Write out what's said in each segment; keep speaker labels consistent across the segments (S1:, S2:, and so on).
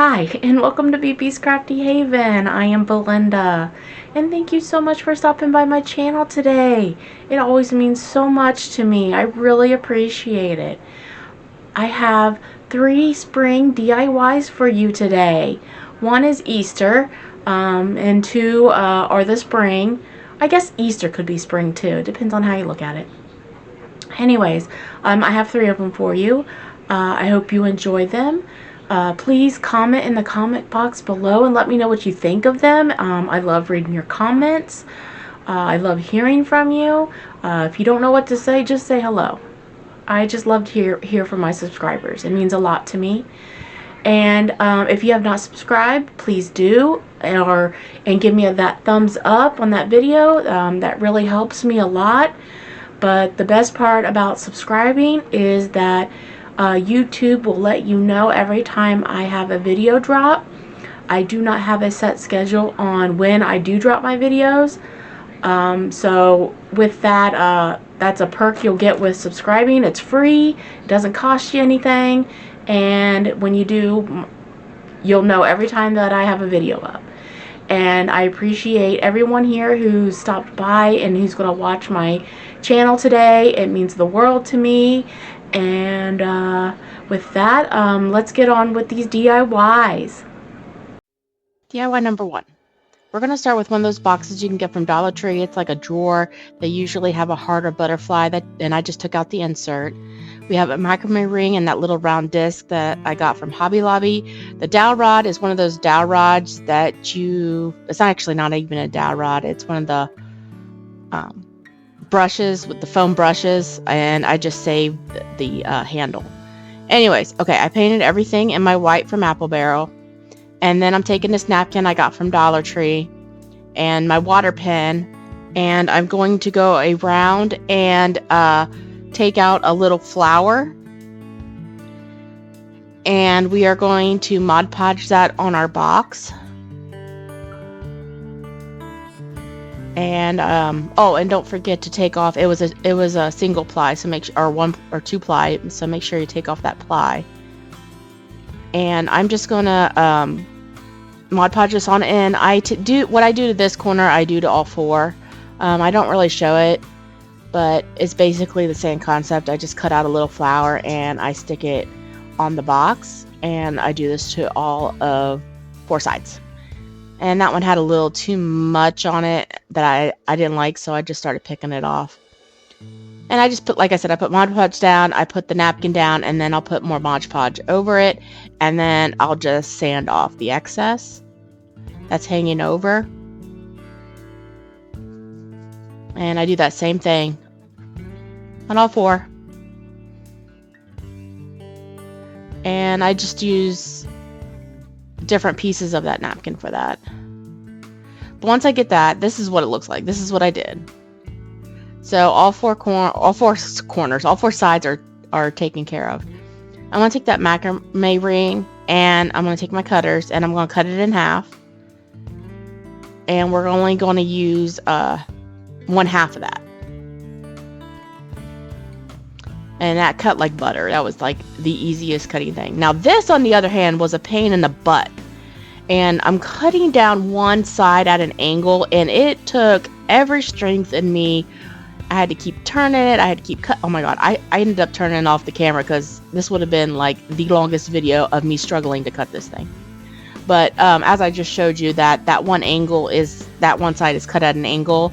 S1: Hi, and welcome to BB's Crafty Haven. I am Belinda, and thank you so much for stopping by my channel today. It always means so much to me. I really appreciate it. I have 3 spring DIYs for you today. One is Easter, and 2 are the spring. I guess Easter could be spring too. It depends on how you look at it. Anyways, I have 3 of them for you. I hope you enjoy them. Please comment in the comment box below and let me know what you think of them. I love reading your comments. I love hearing from you. If you don't know what to say, just say hello. I just love to hear from my subscribers. It means a lot to me. And if you have not subscribed, please do, and give me that thumbs up on that video. That really helps me a lot. But the best part about subscribing is that YouTube will let you know every time I have a video drop. I do not have a set schedule on when I do drop my videos. So with that, that's a perk you'll get with subscribing. It's free. It doesn't cost you anything. And when you do, you'll know every time that I have a video up. And I appreciate everyone here who stopped by and who's going to watch my channel today. It means the world to me. And with that, let's get on with these DIYs. DIY number 1. We're going to start with one of those boxes you can get from Dollar Tree. It's like a drawer. They usually have a heart or butterfly, and I just took out the insert. We have a macrame ring and that little round disc that I got from Hobby Lobby. The dowel rod is one of those dowel rods that it's actually not even a dowel rod. It's one of the brushes with the foam brushes, and I just saved the handle. Anyways, okay, I painted everything in my white from Apple Barrel. And then I'm taking this napkin I got from Dollar Tree and my water pen, and I'm going to go around and take out a little flower, and we are going to Mod Podge that on our box. And oh, and don't forget to take off. It was a single ply, so make sure, or 1 or 2 ply. So make sure you take off that ply. And I'm just gonna Mod Podge this on in. What I do to this corner, I do to all 4. I don't really show it, but it's basically the same concept. I just cut out a little flower and I stick it on the box, and I do this to all of 4 sides. And that one had a little too much on it that I didn't like, so I just started picking it off. And I just put, like I said, I put Mod Podge down, I put the napkin down, and then I'll put more Mod Podge over it, and then I'll just sand off the excess that's hanging over. And I do that same thing on all 4. And I just use different pieces of that napkin for that. But once I get that, this is what it looks like. This is what I did. So all 4 corners, all 4 sides are taken care of. I'm going to take that macrame ring, and I'm going to take my cutters, and I'm going to cut it in half. And we're only going to use 1/2 of that. And that cut like butter. That was like the easiest cutting thing. Now this, on the other hand, was a pain in the butt. And I'm cutting down one side at an angle, and it took every strength in me. I had to keep turning it. I had to keep oh my god, I ended up turning off the camera because this would have been like the longest video of me struggling to cut this thing. But as I just showed you, that one side is cut at an angle.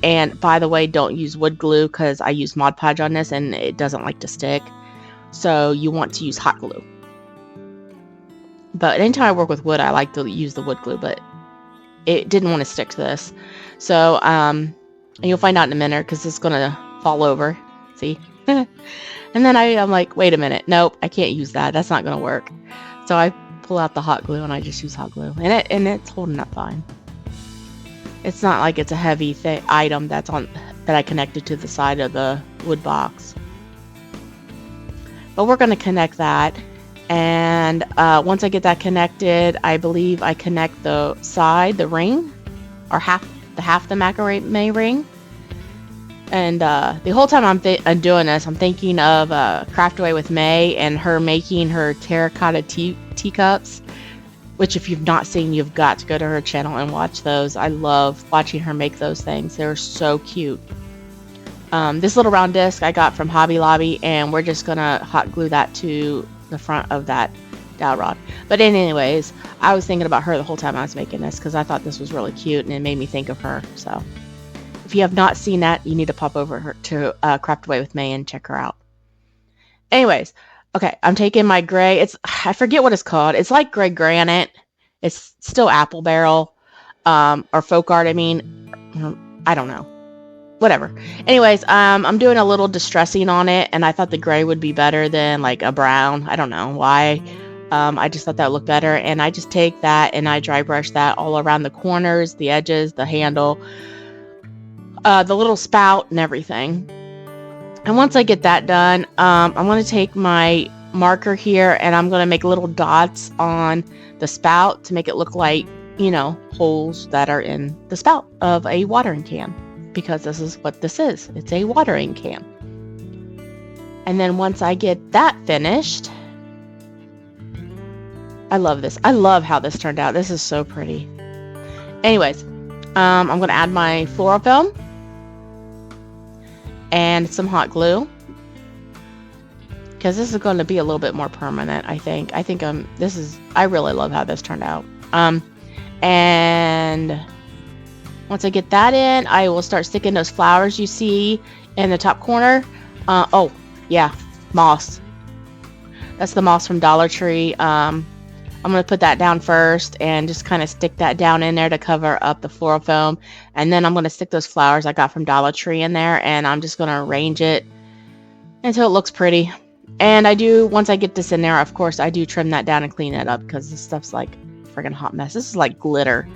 S1: And by the way, don't use wood glue because I use Mod Podge on this and it doesn't like to stick. So you want to use hot glue. But anytime I work with wood, I like to use the wood glue, but it didn't want to stick to this. So and you'll find out in a minute because it's going to fall over. See? And then I'm like, wait a minute. Nope, I can't use that. That's not going to work. So I pull out the hot glue and I just use hot glue. And it's holding up fine. It's not like it's a heavy item that I connected to the side of the wood box. But we're going to connect that. And once I get that connected, I believe I connect the side, the ring, or half the macrame ring. And the whole time I'm doing this, I'm thinking of Craft Away with May and her making her terracotta teacups. which if you've not seen, you've got to go to her channel and watch those. I love watching her make those things. They're so cute. This little round disc I got from Hobby Lobby, and we're just gonna hot glue that to the front of that dowel rod. But anyways, I was thinking about her the whole time I was making this because I thought this was really cute and it made me think of her. So if you have not seen that, you need to pop over to Craft Away with May and check her out. Anyways, okay, I'm taking my gray. I forget what it's called. It's like gray granite. It's still apple barrel, or folk art. I mean, I don't know. Whatever. Anyways, I'm doing a little distressing on it, and I thought the gray would be better than like a brown. I don't know why. I just thought that would look better, and I just take that and I dry brush that all around the corners, the edges, the handle, the little spout, and everything. And once I get that done, I'm going to take my marker here and I'm going to make little dots on the spout to make it look like, you know, holes that are in the spout of a watering can, because this is what this is. It's a watering can. And then once I get that finished, I love this. I love how this turned out. This is so pretty. Anyways, I'm going to add my floral film and some hot glue, because this is going to be a little bit more permanent. I think I really love how this turned out. And once I get that in, I will start sticking those flowers you see in the top corner. Oh yeah, moss. That's the moss from Dollar Tree. I'm going to put that down first and just kind of stick that down in there to cover up the floral foam. And then I'm going to stick those flowers I got from Dollar Tree in there, and I'm just going to arrange it until it looks pretty. And once I get this in there, of course, I do trim that down and clean it up, because this stuff's like friggin' hot mess. This is like glitter.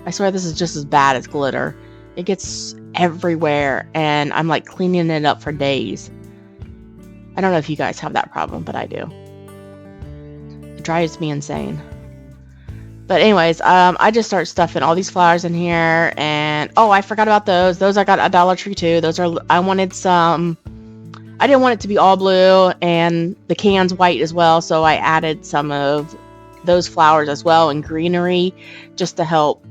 S1: I swear this is just as bad as glitter. It gets everywhere, and I'm like cleaning it up for days. I don't know if you guys have that problem, but I do. It drives me insane. But anyways, I just start stuffing all these flowers in here, and oh, I forgot about those. Those I got at Dollar Tree too. I wanted some. I didn't want it to be all blue, and the can's white as well, so I added some of those flowers as well in greenery, just to help,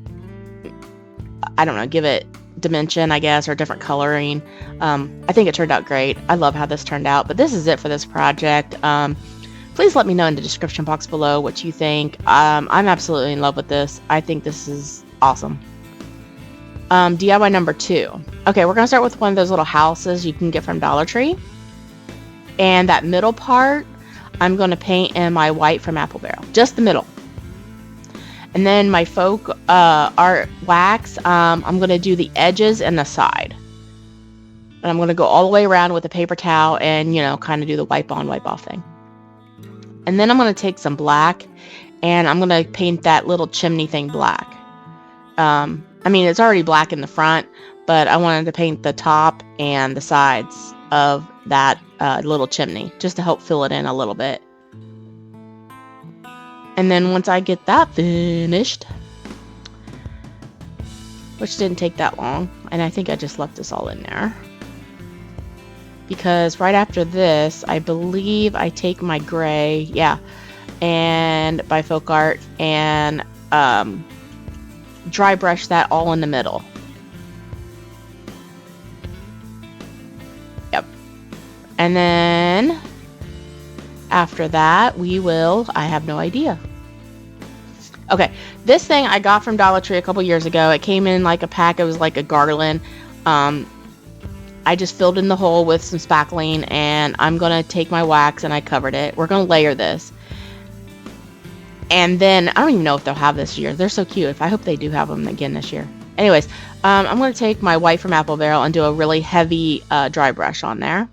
S1: I don't know, give it dimension, I guess, or different coloring. I think it turned out great. I love how this turned out. But this is it for this project. Please let me know in the description box below what you think. I'm absolutely in love with this. I think this is awesome. DIY number 2. Okay, we're going to start with one of those little houses you can get from Dollar Tree. And that middle part, I'm going to paint in my white from Apple Barrel. Just the middle. And then my folk art wax, I'm going to do the edges and the side. And I'm going to go all the way around with a paper towel and, you know, kind of do the wipe on, wipe off thing. And then I'm going to take some black and I'm going to paint that little chimney thing black. I mean, it's already black in the front, but I wanted to paint the top and the sides of that little chimney just to help fill it in a little bit. And then once I get that finished, which didn't take that long, and I think I just left this all in there, because right after this, I believe I take my gray, yeah, and by Folk Art, and dry brush that all in the middle. Yep. And then after that, I have no idea. Okay, this thing I got from Dollar Tree a couple years ago. It came in like a pack. It was like a garland. I just filled in the hole with some spackling, and I'm going to take my wax and I covered it. We're going to layer this. And then, I don't even know if they'll have this year. They're so cute. I hope they do have them again this year. Anyways, I'm going to take my white from Apple Barrel and do a really heavy dry brush on there.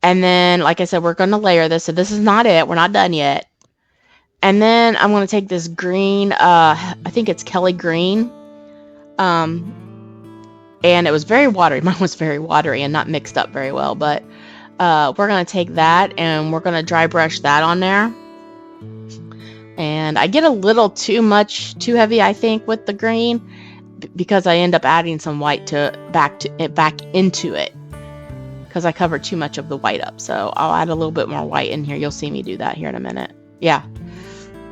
S1: And then, like I said, we're going to layer this. So this is not it. We're not done yet. And then I'm going to take this green, I think it's Kelly Green. And it was very watery. Mine was very watery and not mixed up very well. But we're going to take that and we're going to dry brush that on there. And I get a little too heavy, I think, with the green, because I end up adding some white back into it, because I covered too much of the white up. So I'll add a little bit more white in here. You'll see me do that here in a minute. Yeah.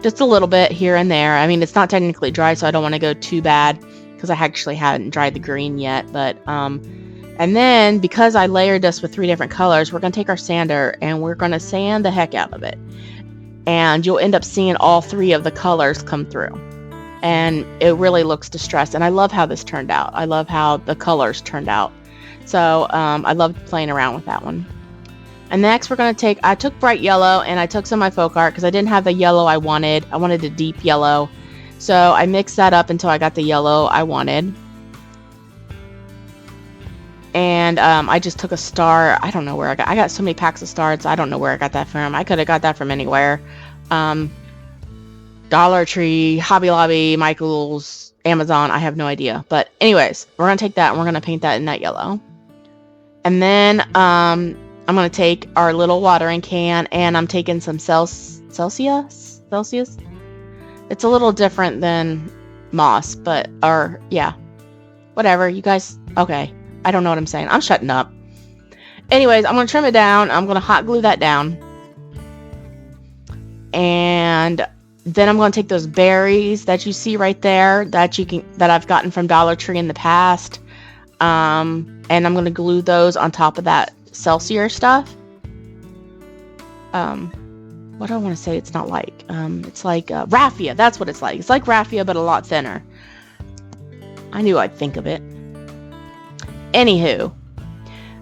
S1: Just a little bit here and there. I mean, it's not technically dry, so I don't want to go too bad because I actually haven't dried the green yet. But and then because I layered this with 3 different colors, we're going to take our sander and we're going to sand the heck out of it. And you'll end up seeing all 3 of the colors come through. And it really looks distressed. And I love how this turned out. I love how the colors turned out. So I loved playing around with that one. And next we're going to take, I took bright yellow and I took some of my folk art because I didn't have the yellow I wanted. I wanted a deep yellow. So I mixed that up until I got the yellow I wanted. And I just took a star. I don't know where I got so many packs of stars. I don't know where I got that from. I could have got that from anywhere. Dollar Tree, Hobby Lobby, Michael's, Amazon. I have no idea. But anyways, we're going to take that and we're going to paint that in that yellow. And then I'm going to take our little watering can and I'm taking some Celsius. It's a little different than moss, but, or yeah, whatever. You guys, okay. I don't know what I'm saying. I'm shutting up. Anyways, I'm going to trim it down. I'm going to hot glue that down. And then I'm going to take those berries that you see right there that I've gotten from Dollar Tree in the past. And I'm going to glue those on top of that Celsius stuff. What do I want to say it's not like? It's like raffia. That's what it's like. It's like raffia, but a lot thinner. I knew I'd think of it. Anywho,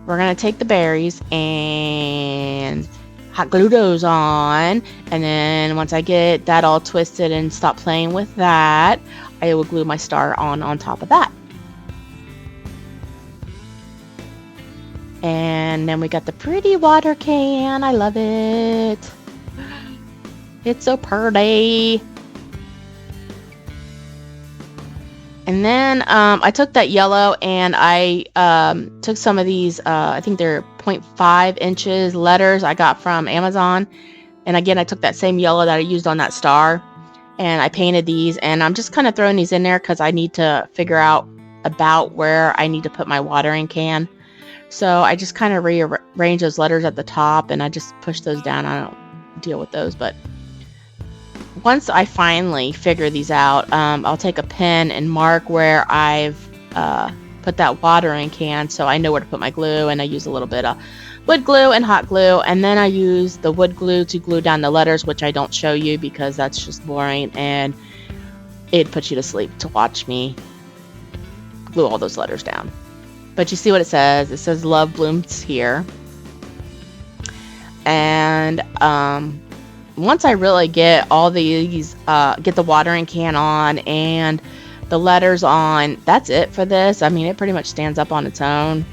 S1: we're going to take the berries and hot glue those on. And then once I get that all twisted and stop playing with that, I will glue my star on top of that. And then we got the pretty water can. I love it. It's so pretty. And then I took that yellow and I took some of these, I think they're 0.5 inches letters I got from Amazon. And again, I took that same yellow that I used on that star and I painted these. And I'm just kind of throwing these in there because I need to figure out about where I need to put my watering can. So I just kind of rearrange those letters at the top and I just push those down. I don't deal with those, but once I finally figure these out, I'll take a pen and mark where I've put that watering can so I know where to put my glue, and I use a little bit of wood glue and hot glue, and then I use the wood glue to glue down the letters, which I don't show you because that's just boring and it puts you to sleep to watch me glue all those letters down. But you see what it says. It says love blooms here. And once I really get all these, get the watering can on and the letters on, that's it for this. I mean, it pretty much stands up on its own.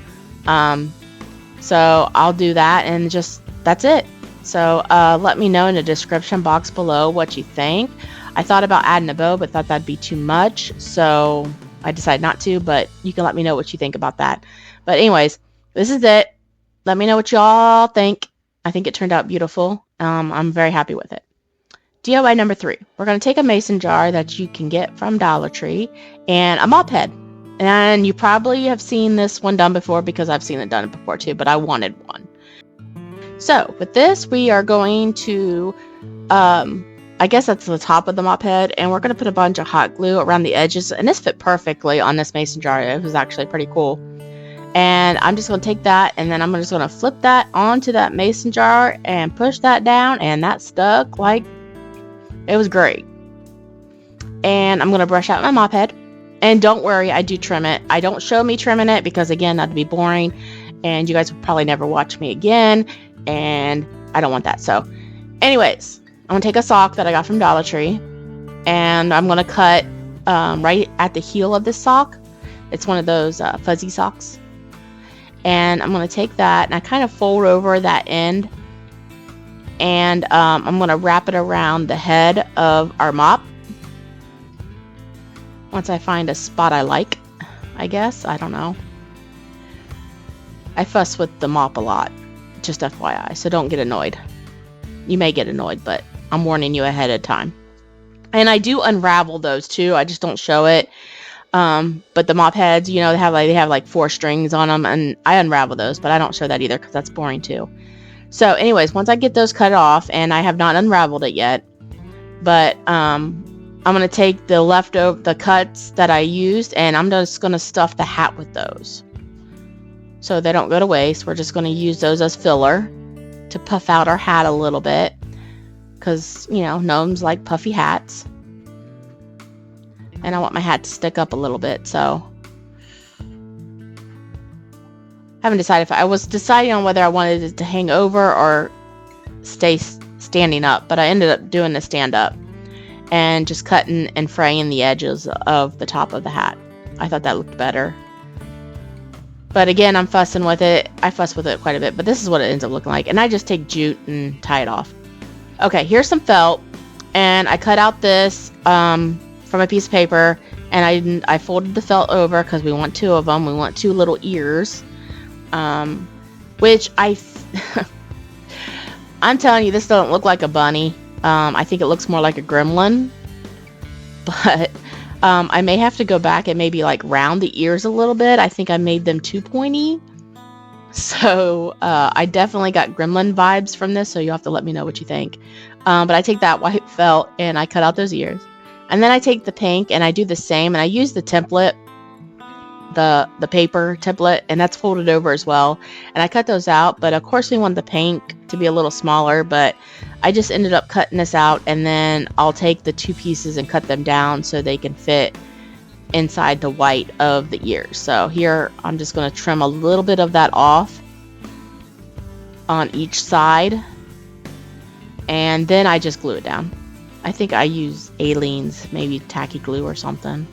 S1: So I'll do that and just, that's it. So let me know in the description box below what you think. I thought about adding a bow, but thought that'd be too much. So I decided not to, but you can let me know what you think about that. But anyways, this is it. Let me know what y'all think. I think it turned out beautiful. I'm very happy with it. DIY number 3. We're going to take a mason jar that you can get from Dollar Tree and a mop head. And you probably have seen this one done before because I've seen it done before too, but I wanted one. So with this, we are going to, I guess that's the top of the mop head, and we're going to put a bunch of hot glue around the edges. And this fit perfectly on this mason jar. It was actually pretty cool. And I'm just going to take that and then I'm just going to flip that onto that mason jar and push that down, and that stuck like it was great. And I'm going to brush out my mop head, and don't worry, I do trim it. I don't show me trimming it because again, that'd be boring and you guys would probably never watch me again, and I don't want that. So anyways, I'm going to take a sock that I got from Dollar Tree and I'm going to cut right at the heel of this sock. It's one of those fuzzy socks. And I'm going to take that and I kind of fold over that end, and I'm going to wrap it around the head of our mop. Once I find a spot I like, I guess. I don't know. I fuss with the mop a lot, just FYI, so don't get annoyed. You may get annoyed, but I'm warning you ahead of time. And I do unravel those too. I just don't show it. But the mop heads, you know, they have like 4 strings on them, and I unravel those, but I don't show that either because that's boring too. So anyways, once I get those cut off, and I have not unraveled it yet, But I'm going to take the cuts that I used, and I'm just going to stuff the hat with those. So they don't go to waste. We're just going to use those as filler to puff out our hat a little bit. Because, you know, gnomes like puffy hats. And I want my hat to stick up a little bit, so. I haven't decided I was deciding on whether I wanted it to hang over or stay standing up, but I ended up doing the stand up and just cutting and fraying the edges of the top of the hat. I thought that looked better. But again, I'm fussing with it. I fuss with it quite a bit, but this is what it ends up looking like. And I just take jute and tie it off. Okay, here's some felt, and I cut out this from a piece of paper, and I folded the felt over because we want 2 of them. We want 2 little ears. Which I'm telling you, this doesn't look like a bunny. I think it looks more like a gremlin, but I may have to go back and maybe like round the ears a little bit. I think I made them too pointy, so I definitely got gremlin vibes from this, so you'll have to let me know what you think. But I take that white felt and I cut out those ears, and then I take the pink and I do the same, and I use the template, the paper template, and that's folded over as well, and I cut those out. But of course we want the pink to be a little smaller, but I just ended up cutting this out, and then I'll take the 2 pieces and cut them down so they can fit inside the white of the ears. So here I'm just going to trim a little bit of that off on each side, and then I just glue it down. I think I use Aleene's, maybe tacky glue or something.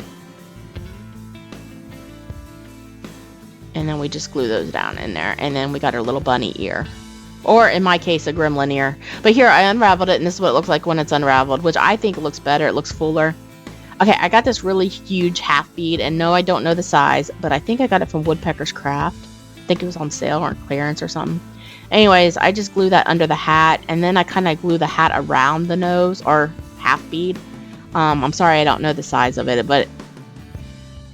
S1: And then we just glue those down in there. And then we got our little bunny ear. Or in my case, a gremlin ear. But here, I unraveled it, and this is what it looks like when it's unraveled, which I think looks better. It looks fuller. Okay, I got this really huge half bead, and no, I don't know the size, but I think I got it from Woodpecker's Craft. I think it was on sale or clearance or something. Anyways, I just glue that under the hat, and then I kind of glue the hat around the nose, or half bead. I'm sorry I don't know the size of it, but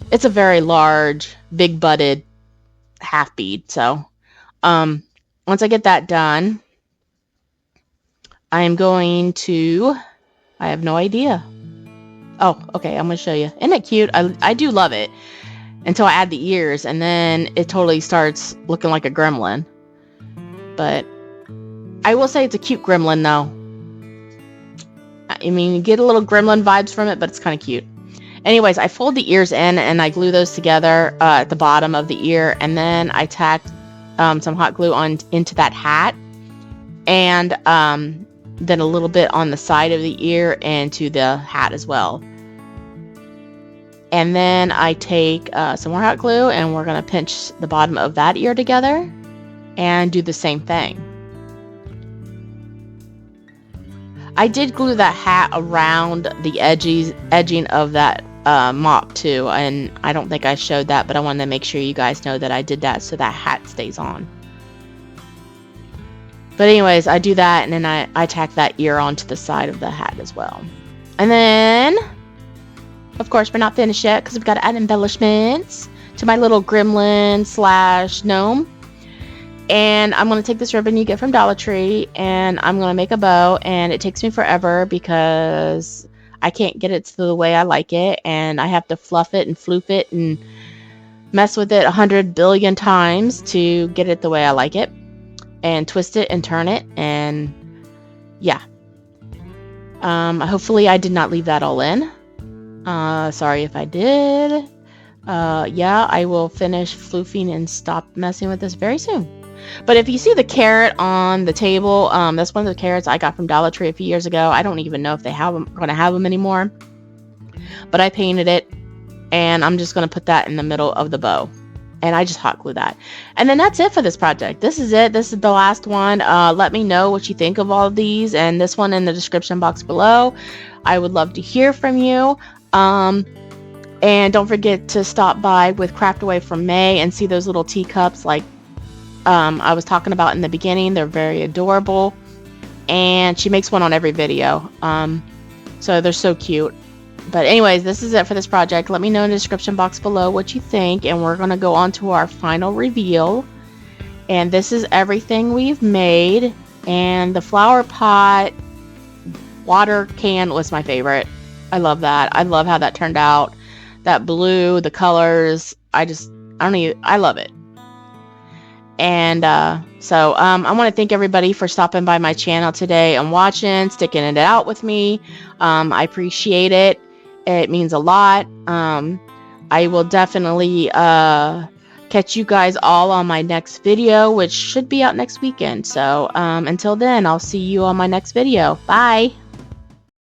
S1: it's a very large, big-butted half bead. So once I get that done, I am going to, I have no idea. Oh, okay, I'm going to show you. Isn't it cute? I do love it until I add the ears, and then it totally starts looking like a gremlin. But I will say it's a cute gremlin, though. I mean, you get a little gremlin vibes from it, but it's kind of cute. Anyways, I fold the ears in, and I glue those together at the bottom of the ear, and then I tack some hot glue into that hat, and then a little bit on the side of the ear and to the hat as well. And then I take some more hot glue, and we're going to pinch the bottom of that ear together and do the same thing. I did glue that hat around the edging of that mop too, and I don't think I showed that, but I wanted to make sure you guys know that I did that so that hat stays on. But anyways, I do that, and then I tack that ear onto the side of the hat as well. And then, of course, we're not finished yet because we've got to add embellishments to my little gremlin / gnome. And I'm going to take this ribbon you get from Dollar Tree, and I'm going to make a bow, and it takes me forever because I can't get it to the way I like it, and I have to fluff it and floof it and mess with it 100 billion times to get it the way I like it, and twist it and turn it, and yeah. Hopefully I did not leave that all in. Sorry if I did. Yeah, I will finish floofing and stop messing with this very soon. But if you see the carrot on the table, that's one of the carrots I got from Dollar Tree a few years ago. I don't even know if they going to have them anymore. But I painted it, and I'm just going to put that in the middle of the bow. And I just hot glue that. And then that's it for this project. This is it. This is the last one. Let me know what you think of all of these, and this one in the description box below. I would love to hear from you. And don't forget to stop by with Craft Away from May and see those little teacups like I was talking about in the beginning. They're very adorable, and she makes one on every video, so they're so cute. But anyways, this is it for this project. Let me know in the description box below what you think, and we're going to go on to our final reveal. And this is everything we've made, and the flower pot water can was my favorite. I love that. I love how that turned out. That blue, the colors. I love it. And I want to thank everybody for stopping by my channel today and watching, sticking it out with me. I appreciate it. It means a lot. I will definitely catch you guys all on my next video, which should be out next weekend. So until then, I'll see you on my next video. Bye.